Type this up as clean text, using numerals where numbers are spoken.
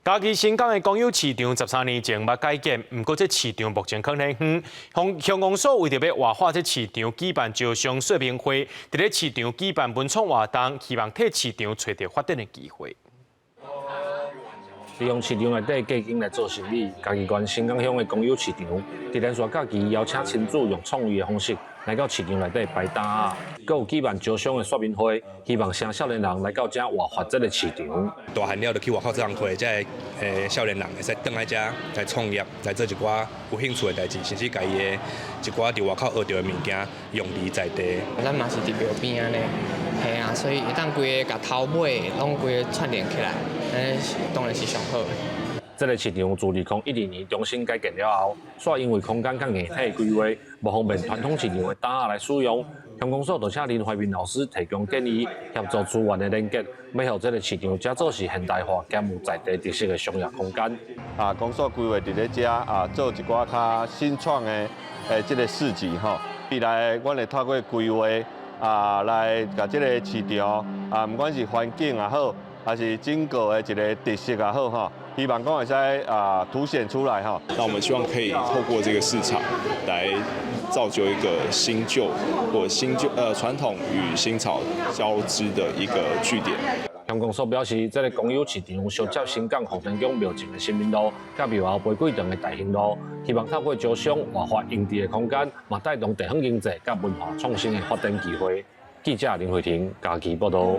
嘉义新港的公有市场13年前捌改建，不过这市场目前可能乡公所为着要活化这市场，举办招商说明会，伫咧市场举办文创活动，希望替市场找到发展的机会。利用市场内底价金来做生意，嘉义县新港乡的公有市场，伫连续假期邀请亲子用创意的方式来到市场内底摆摊啊，佮有举办招商的说明会，希望青少年人来到这活化这个市场。大汉了就去外口这样开，才少年人会使倒来这来创业，来做一寡有兴趣的代志，甚至家己的一寡伫外口学到的物件用伫在地。咱嘛是伫庙边安尼，系啊，所以会当规个甲头尾拢规个串联起来，当然是上好的。这个市场自2012年重新改建了后，煞因为空间较硬体规划，无方便传统市场的摊仔来使用。乡公所就请林怀民老师提供建议，协助资源的连接，要让这个市场假做是现代化兼有在地特色的商业空间。公所规划伫咧遮做一寡较新创的这个市集吼，未来阮会透过规划来甲这个市场不管是环境也好，还是整个的一个特色也好吼。希望讲会使凸显出来哈。那我们希望可以透过这个市场来造就一个新旧或传统与新潮交织的一个据点。乡公所表示，这个公有市场相接新港福田宫庙前的新民路，甲庙后玫瑰堂的大兴路，希望透过招商活化营地的空间，嘛带动地方经济甲文化创新的发展机会。记者林慧婷，嘉义报道。